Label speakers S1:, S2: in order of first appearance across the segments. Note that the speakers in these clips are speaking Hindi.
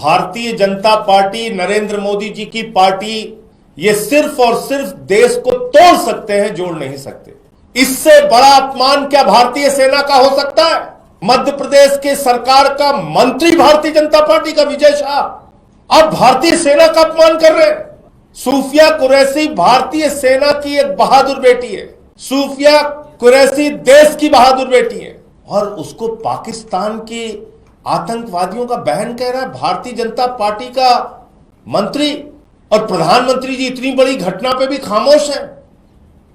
S1: भारतीय जनता पार्टी, नरेंद्र मोदी जी की पार्टी, ये सिर्फ और सिर्फ देश को तोड़ सकते हैं, जोड़ नहीं सकते। इससे बड़ा अपमान क्या भारतीय सेना का हो सकता है? मध्य प्रदेश के सरकार का मंत्री भारतीय जनता पार्टी का विजय शाह अब भारतीय सेना का अपमान कर रहे हैं। सूफिया कुरैशी भारतीय सेना की एक बहादुर बेटी है। सूफिया कुरैशी देश की बहादुर बेटी है और उसको पाकिस्तान के आतंकवादियों का बहन कह रहा है भारतीय जनता पार्टी का मंत्री। और प्रधानमंत्री जी इतनी बड़ी घटना पे भी खामोश हैं।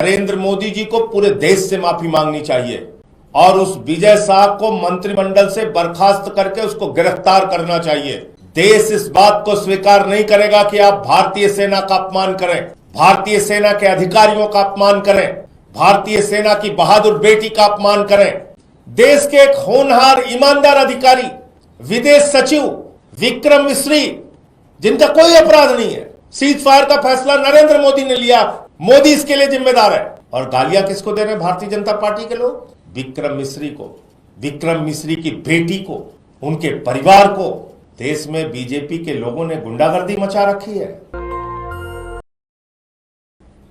S1: नरेंद्र मोदी जी को पूरे देश से माफी मांगनी चाहिए और उस विजय शाह को मंत्रिमंडल से बर्खास्त करके उसको गिरफ्तार करना चाहिए। देश इस बात को स्वीकार नहीं करेगा कि आप भारतीय सेना का अपमान करें, भारतीय सेना के अधिकारियों का अपमान करें, भारतीय सेना की बहादुर बेटी का अपमान करें। देश के एक होनहार ईमानदार अधिकारी, विदेश सचिव विक्रम मिश्री, जिनका कोई अपराध नहीं है, सीज फायर का फैसला नरेंद्र मोदी ने लिया, मोदी इसके लिए जिम्मेदार है। और गालियां किसको दे रहे हैं भारतीय जनता पार्टी के लोग? विक्रम मिश्री को, विक्रम मिश्री की बेटी को, उनके परिवार को। देश में बीजेपी के लोगों ने गुंडागर्दी मचा रखी है।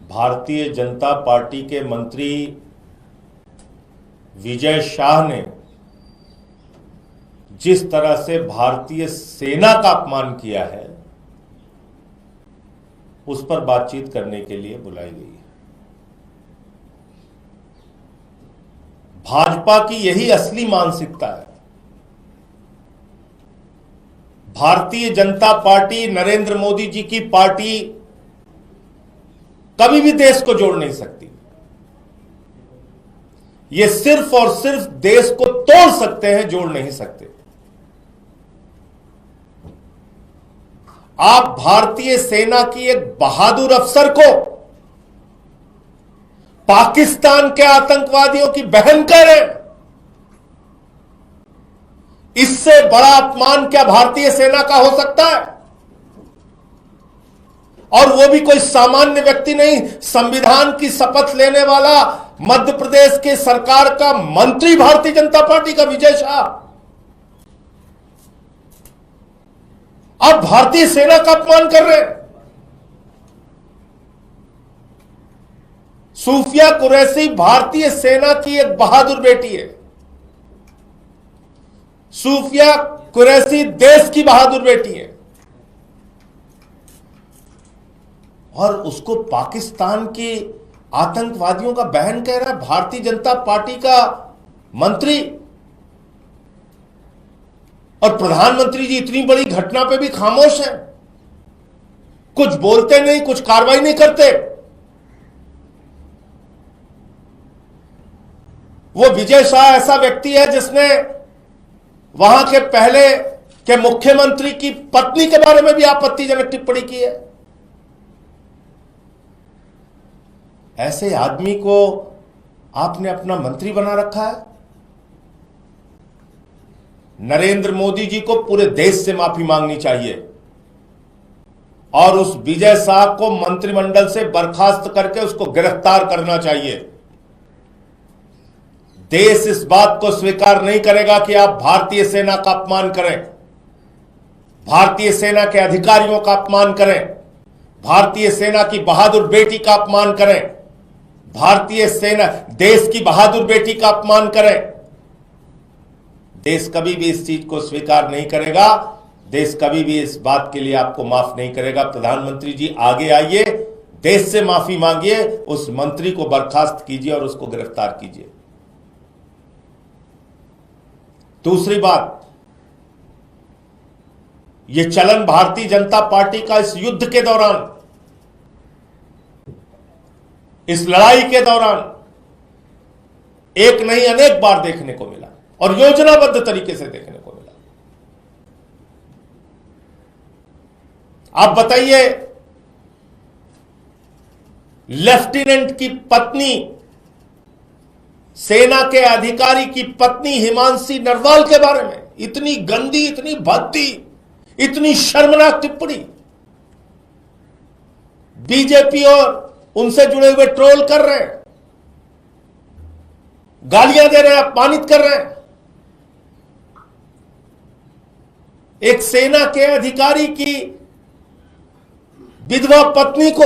S1: भारतीय जनता पार्टी के मंत्री विजय शाह ने जिस तरह से भारतीय सेना का अपमान किया है, उस पर बातचीत करने के लिए बुलाई गई है। भाजपा की यही असली मानसिकता है। भारतीय जनता पार्टी, नरेंद्र मोदी जी की पार्टी कभी भी देश को जोड़ नहीं सकती। ये सिर्फ और सिर्फ देश को तोड़ सकते हैं, जोड़ नहीं सकते। आप भारतीय सेना की एक बहादुर अफसर को पाकिस्तान के आतंकवादियों की बहन कह रहे हैं। इससे बड़ा अपमान क्या भारतीय सेना का हो सकता है? और वो भी कोई सामान्य व्यक्ति नहीं, संविधान की शपथ लेने वाला मध्य प्रदेश के सरकार का मंत्री भारतीय जनता पार्टी का विजय शाह अब भारतीय सेना का अपमान कर रहे हैं। सूफिया कुरैशी भारतीय सेना की एक बहादुर बेटी है। सूफिया कुरैशी देश की बहादुर बेटी है और उसको पाकिस्तान के आतंकवादियों का बहन कह रहा है भारतीय जनता पार्टी का मंत्री। और प्रधानमंत्री जी इतनी बड़ी घटना पे भी खामोश हैं, कुछ बोलते नहीं, कुछ कार्रवाई नहीं करते। वो विजय शाह ऐसा व्यक्ति है जिसने वहां के पहले के मुख्यमंत्री की पत्नी के बारे में भी आपत्तिजनक टिप्पणी की है। ऐसे आदमी को आपने अपना मंत्री बना रखा है। नरेंद्र मोदी जी को पूरे देश से माफी मांगनी चाहिए और उस विजय शाह को मंत्रिमंडल से बर्खास्त करके उसको गिरफ्तार करना चाहिए। देश इस बात को स्वीकार नहीं करेगा कि आप भारतीय सेना का अपमान करें, भारतीय सेना के अधिकारियों का अपमान करें, भारतीय सेना की बहादुर बेटी का अपमान करें, भारतीय सेना देश की बहादुर बेटी का अपमान करें। देश कभी भी इस चीज को स्वीकार नहीं करेगा। देश कभी भी इस बात के लिए आपको माफ नहीं करेगा। प्रधानमंत्री जी आगे आइए, देश से माफी मांगिए, उस मंत्री को बर्खास्त कीजिए और उसको गिरफ्तार कीजिए। दूसरी बात, यह चलन भारतीय जनता पार्टी का इस युद्ध के दौरान, इस लड़ाई के दौरान एक नहीं अनेक बार देखने को मिला और योजनाबद्ध तरीके से देखने को मिला। आप बताइए, लेफ्टिनेंट की पत्नी, सेना के अधिकारी की पत्नी हिमांशी नरवाल के बारे में इतनी गंदी, इतनी भद्दी, इतनी शर्मनाक टिप्पणी। बीजेपी और उनसे जुड़े हुए ट्रोल कर रहे हैं, गालियां दे रहे हैं, अपमानित कर रहे हैं। एक सेना के अधिकारी की विधवा पत्नी को,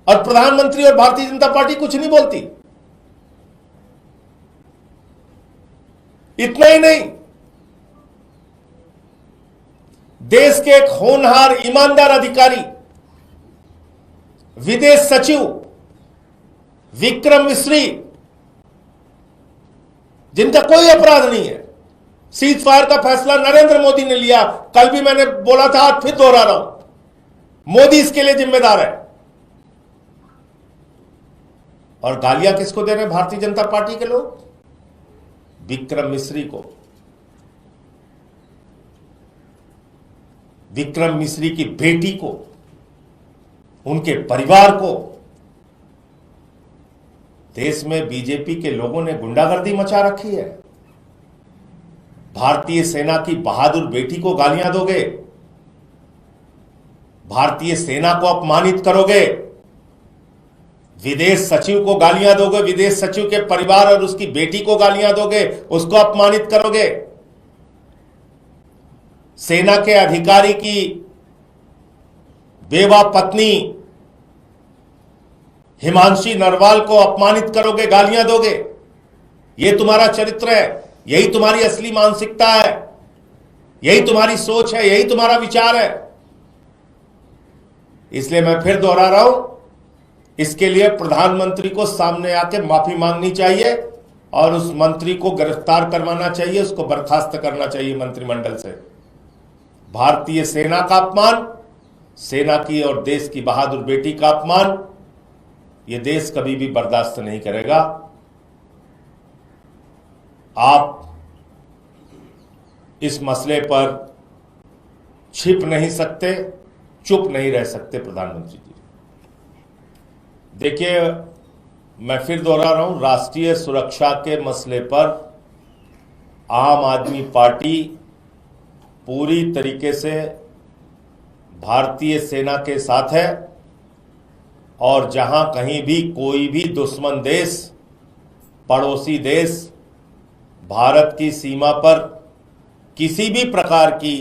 S1: और प्रधानमंत्री और भारतीय जनता पार्टी कुछ नहीं बोलती। इतना ही नहीं, देश के एक होनहार ईमानदार अधिकारी विदेश सचिव विक्रम मिस्री, जिनका कोई अपराध नहीं है, सीज फायर का फैसला नरेंद्र मोदी ने लिया। कल भी मैंने बोला था, आज फिर दोहरा रहा हूं, मोदी इसके लिए जिम्मेदार है। और गालियां किसको दे रहे हैं भारतीय जनता पार्टी के लोग? विक्रम मिस्री को। विक्रम मिस्री की बेटी को, उनके परिवार को। देश में बीजेपी के लोगों ने गुंडागर्दी मचा रखी है। भारतीय सेना की बहादुर बेटी को गालियां दोगे, भारतीय सेना को अपमानित करोगे, विदेश सचिव को गालियां दोगे, विदेश सचिव के परिवार और उसकी बेटी को गालियां दोगे, उसको अपमानित करोगे। सेना के अधिकारी की बेवा पत्नी हिमांशी नरवाल को अपमानित करोगे, गालियां दोगे। यह तुम्हारा चरित्र है, यही तुम्हारी असली मानसिकता है, यही तुम्हारी सोच है, यही तुम्हारा विचार है। इसलिए मैं फिर दोहरा रहा हूं, इसके लिए प्रधानमंत्री को सामने आके माफी मांगनी चाहिए और उस मंत्री को गिरफ्तार करवाना चाहिए, उसको बर्खास्त करना चाहिए मंत्रिमंडल से। भारतीय सेना का अपमान, सेना की और देश की बहादुर बेटी का अपमान, यह देश कभी भी बर्दाश्त नहीं करेगा। आप इस मसले पर छिप नहीं सकते, चुप नहीं रह सकते प्रधानमंत्री जी। देखिए, मैं फिर दोहरा रहा हूं, राष्ट्रीय सुरक्षा के मसले पर आम आदमी पार्टी पूरी तरीके से भारतीय सेना के साथ है। और जहां कहीं भी कोई भी दुश्मन देश, पड़ोसी देश भारत की सीमा पर किसी भी प्रकार की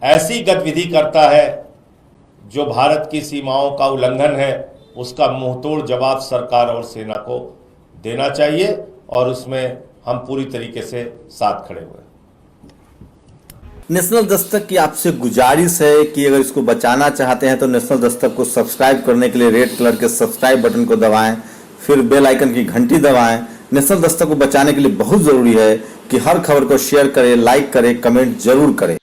S1: ऐसी गतिविधि करता है जो भारत की सीमाओं का उल्लंघन है, उसका मुंहतोड़ जवाब सरकार और सेना को देना चाहिए, और उसमें हम पूरी तरीके से साथ खड़े हुए।
S2: नेशनल दस्तक की आपसे गुजारिश है कि अगर इसको बचाना चाहते हैं तो नेशनल दस्तक को सब्सक्राइब करने के लिए रेड कलर के सब्सक्राइब बटन को दबाएं, फिर बेल आइकन की घंटी दबाएं। नेशनल दस्तक को बचाने के लिए बहुत जरूरी है कि हर खबर को शेयर करें, लाइक करें, कमेंट जरूर करें।